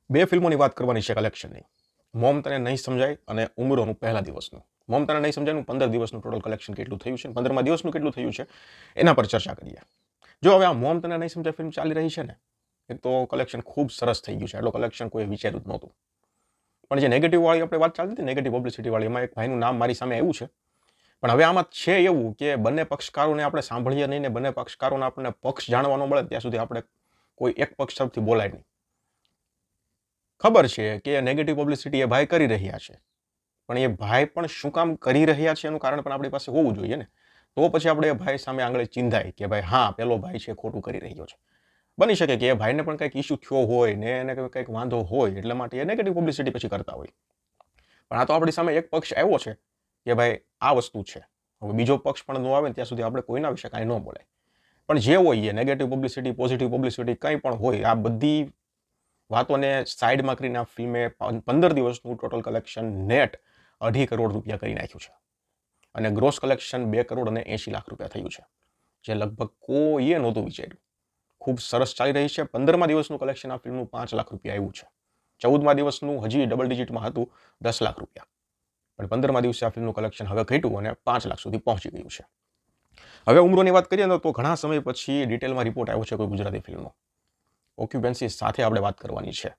બે ફિલ્મોની વાત કરવાની છે કલેક્શનની. મોમ તને નહીં સમજાય અને ઉમરોનું પહેલા દિવસનું. મોમ તને નહીં સમજાયનું 15 દિવસનું ટોટલ કલેક્શન કેટલું થયું છે, 15મા દિવસનું કેટલું થયું છે, એના પર ચર્ચા કરીએ. જો હવે આ મોમ તને નહીં સમજાય ફિલ્મ ચાલી રહી છે ને, એક તો કલેક્શન ખૂબ સરસ થઈ ગયું છે. એટલો કલેક્શન કોઈ વિચાર્યું જ નહોતું. પણ જે નેગેટિવ વાળી આપણે વાત ચાલતી હતી, નેગેટિવ પબ્લિસિટી વાળી, એમાં એક ભાઈનું નામ મારી સામે આવ્યું છે. પણ હવે આમાં છે એવું કે બંને પક્ષકારોને આપણે સાંભળીએ નહીં ને બંને પક્ષકારોને આપણને પક્ષ જાણવા ન મળે ત્યાં સુધી આપણે કોઈ એક પક્ષ તરફથી બોલાય નહીં. ખબર છે કે નેગેટિવ પબ્લિસિટી એ ભાઈ કરી રહ્યા છે, પણ એ ભાઈ પણ શું કામ કરી રહ્યા છે એનું કારણ પણ આપણી પાસે હોવું જોઈએ ને. તો પછી આપણે એ ભાઈ સામે આંગળે ચિંધાય કે ભાઈ હા, પેલો ભાઈ છે ખોટું કરી રહ્યો છે. બની શકે કે એ ભાઈને પણ કંઈક ઇસ્યુ થયો હોય ને એને કંઈક વાંધો હોય એટલા માટે એ નેગેટિવ પબ્લિસિટી પછી કરતા હોય. પણ આ તો આપણી સામે એક પક્ષ આવ્યો છે કે ભાઈ આ વસ્તુ છે. હવે બીજો પક્ષ પણ ન આવે ત્યાં સુધી આપણે કોઈના વિશે કાંઈ ન બોલાય. પણ જે હોય એ નેગેટિવ પબ્લિસિટી, પોઝિટિવ પબ્લિસિટી કંઈ પણ હોય, આ બધી વાતોને સાઈડમાં કરીને આ ફિલ્મે 15 દિવસનું ટોટલ કલેક્શન નેટ 2.5 કરોડ રૂપિયા કરી નાખ્યું છે. અને ગ્રોસ કલેક્શન 2 કરોડ અને 80 લાખ રૂપિયા થયું છે, જે લગભગ કોઈએ નહોતું વિચાર્યું. ખૂબ સરસ ચાલી રહી છે. 15મા દિવસનું કલેક્શન આ ફિલ્મનું 5 લાખ રૂપિયા આવ્યું છે. 14મા દિવસનું હજી ડબલ ડિજિટમાં હતું 10 લાખ રૂપિયા. પણ 15મા દિવસે આ ફિલ્મનું કલેક્શન હવે ઘટ્યું અને 5 લાખ સુધી પહોંચી ગયું છે. હવે ઉમરોની વાત કરીએ તો ઘણા સમય પછી ડિટેલમાં રિપોર્ટ આવ્યો છે કોઈ ગુજરાતી ફિલ્મનો. ઓક્યુપન્સી સાથે આપણે વાત કરવાની છે.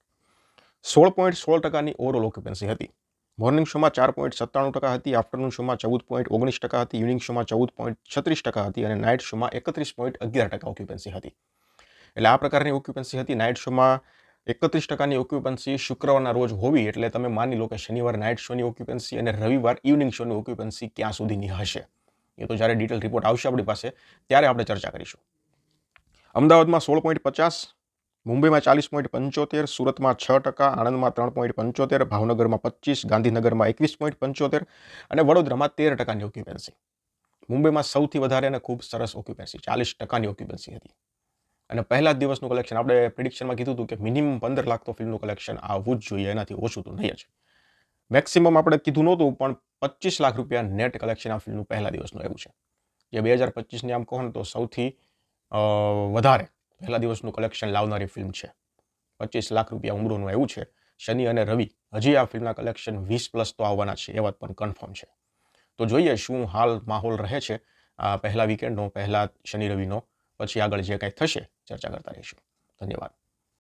16.16% ઓવરઓલ ઓક્યુપન્સી હતી. મોર્નિંગ શોમાં 4.97% હતી, આફ્ટરનૂન શોમાં 14.19% હતી, ઇવનિંગ શોમાં 14.36% હતી અને નાઇટ શોમાં 31.11% ઓક્યુપન્સી હતી. એટલે આ પ્રકારની ઓક્યુપન્સી હતી. નાઇટ શોમાં 31%ની ઓક્યુપન્સી શુક્રવારના રોજ હોવી એટલે તમે માની લો કે શનિવાર નાઇટ શોની ઓક્યુપન્સી અને રવિવાર ઇવનિંગ શોની ઓક્યુપન્સી ક્યાં સુધીની હશે. એ તો જ્યારે ડિટેલ રિપોર્ટ આવશે આપણી પાસે ત્યારે આપણે ચર્ચા કરીશું. અમદાવાદમાં 16.50%, મુંબઈમાં 40.75%, સુરતમાં 6%, આણંદમાં 3.75%, ભાવનગરમાં 25%, ગાંધીનગરમાં 21.75% અને વડોદરામાં 13%ની ઓક્યુપન્સી. મુંબઈમાં સૌથી વધારે અને ખૂબ સરસ ઓક્યુપન્સી 40%ની ઓક્યુપન્સી હતી. અને પહેલા જ દિવસનું કલેક્શન આપણે પ્રિડિક્શનમાં કીધું હતું કે મિનિમમ 15 લાખ તો ફિલ્મનું કલેક્શન આવવું જ જોઈએ, એનાથી ઓછું તો નહીં જ. મેક્સિમમ આપણે કીધું નહોતું પણ 25 લાખ રૂપિયા નેટ કલેક્શન આ ફિલ્મનું પહેલા દિવસનું આવ્યું છે, જે 2025ની આમ કહો ને તો સૌથી વધારે પહેલા દિવસનું કલેક્શન લાવનારી ફિલ્મ છે. 25 લાખ રૂપિયા ઉમરોનું આવ્યું છે. શનિ અને રવિ હજી આ ફિલ્મના કલેક્શન 20+ તો આવવાના છે, એ વાત પણ કન્ફર્મ છે. તો જોઈએ શું હાલ માહોલ રહે છે આ પહેલા વીકેન્ડનો, પહેલા શનિ રવિનો. પછી આગળ જે કાંઈ થશે ચર્ચા કરતા રહીશું. ધન્યવાદ.